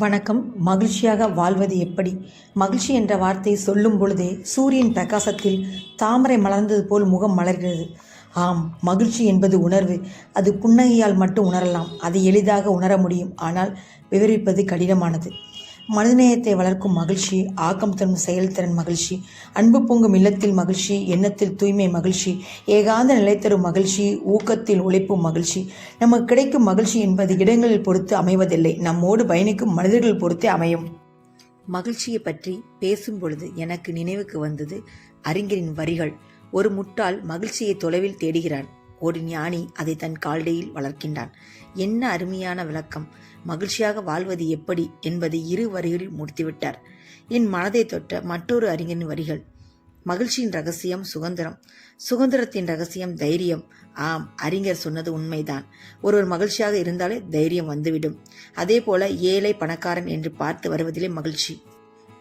வணக்கம். மகிழ்ச்சியாக வாழ்வது எப்படி? மகிழ்ச்சி என்ற வார்த்தையை சொல்லும் பொழுதே சூரியன் பிரகாசத்தில் தாமரை மலர்ந்தது போல் முகம் மலர்கிறது. ஆம், மகிழ்ச்சி என்பது உணர்வு. அது புன்னகையால் மட்டும் உணரலாம். அதை எளிதாக உணர முடியும். ஆனால் விவரிப்பது கடினமானது. மனிதநேயத்தை வளர்க்கும் மகிழ்ச்சி, ஆக்கம் தரும் செயல்திறன் மகிழ்ச்சி, அன்பு பொங்கும் இல்லத்தில் மகிழ்ச்சி, எண்ணத்தில் தூய்மை மகிழ்ச்சி, ஏகாந்த நிலை தரும் மகிழ்ச்சி, ஊக்கத்தில் உழைப்பும் மகிழ்ச்சி. நமக்கு கிடைக்கும் மகிழ்ச்சி என்பது இடங்களில் பொறுத்து அமைவதில்லை, நம்மோடு பயணிக்கும் மனிதர்கள் பொறுத்தே அமையும். மகிழ்ச்சியை பற்றி பேசும் பொழுது எனக்கு நினைவுக்கு வந்தது அறிஞரின் வரிகள். ஒரு முட்டாள் மகிழ்ச்சியை தொலைவில் தேடுகிறான், ஒரு ஞானி அதை தன் கால்டையில் வளர்க்கின்றான். என்ன அருமையான விளக்கம்! மகிழ்ச்சியாக வாழ்வது எப்படி என்பதை 2 வரிகளில் முடித்துவிட்டார். என் மனதை தொட்ட மற்றொரு அறிஞரின் வரிகள். மகிழ்ச்சியின் ரகசியம் சுதந்திரம், சுதந்திரத்தின் ரகசியம் தைரியம். ஆம், அறிஞர் சொன்னது உண்மைதான். ஒருவர் மகிழ்ச்சியாக இருந்தாலே தைரியம் வந்துவிடும். அதே போல ஏழை பணக்காரன் என்று பார்த்து வருவதிலே மகிழ்ச்சி.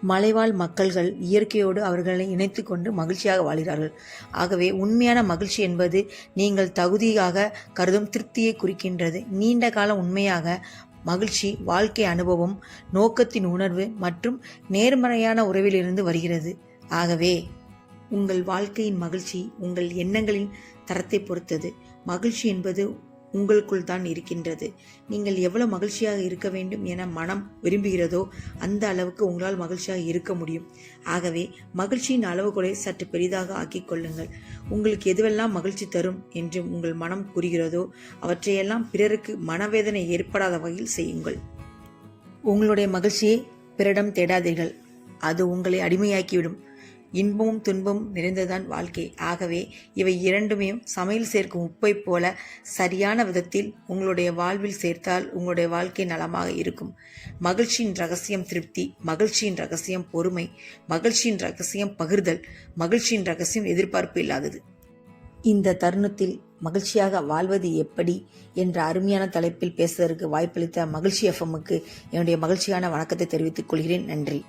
மலைவாழ் மக்கள்கள் இயற்கையோடு அவர்களை இணைத்து கொண்டு மகிழ்ச்சியாக வாழ்கிறார்கள். ஆகவே உண்மையான மகிழ்ச்சி என்பது நீங்கள் தகுதியாக கருதும் திருப்தியை குறிக்கின்றது. நீண்ட காலம் உண்மையாக மகிழ்ச்சி வாழ்க்கை அனுபவம், நோக்கத்தின் உணர்வு மற்றும் நேர்மறையான உறவிலிருந்து வருகிறது. ஆகவே உங்கள் வாழ்க்கையின் மகிழ்ச்சி உங்கள் எண்ணங்களின் தரத்தை பொறுத்தது. மகிழ்ச்சி என்பது உங்களுக்குள் தான் இருக்கின்றது. நீங்கள் எவ்வளவு மகிழ்ச்சியாக இருக்க வேண்டும் என மனம் விரும்புகிறதோ அந்த அளவுக்கு உங்களால் மகிழ்ச்சியாக இருக்க முடியும். ஆகவே மகிழ்ச்சியின் அளவுகளை சற்று பெரிதாக ஆக்கிக் கொள்ளுங்கள். உங்களுக்கு எதுவெல்லாம் மகிழ்ச்சி தரும் என்று உங்கள் மனம் கூறுகிறதோ அவற்றையெல்லாம் பிறருக்கு மனவேதனை ஏற்படாத வகையில் செய்யுங்கள். உங்களுடைய மகிழ்ச்சியை பிறரிடம் தேடாதீர்கள், அது உங்களை அடிமையாக்கிவிடும். இன்பமும் துன்பமும் நிறைந்ததான் வாழ்க்கை. ஆகவே இவை இரண்டுமே சமையல் சேர்க்கும் உப்பை போல சரியான விதத்தில் உங்களுடைய வாழ்வில் சேர்த்தால் உங்களுடைய வாழ்க்கை நலமாக இருக்கும். மகிழ்ச்சியின் ரகசியம் திருப்தி, மகிழ்ச்சியின் ரகசியம் பொறுமை, மகிழ்ச்சியின் ரகசியம் பகிர்தல், மகிழ்ச்சியின் ரகசியம் எதிர்பார்ப்பு இல்லாதது. இந்த தருணத்தில் மகிழ்ச்சியாக வாழ்வது எப்படி என்ற அருமையான தலைப்பில் பேசுவதற்கு வாய்ப்பளித்த மகிழ்ச்சி எஃப்எம்முக்கு என்னுடைய மகிழ்ச்சியான வணக்கத்தை தெரிவித்துக் கொள்கிறேன். நன்றி.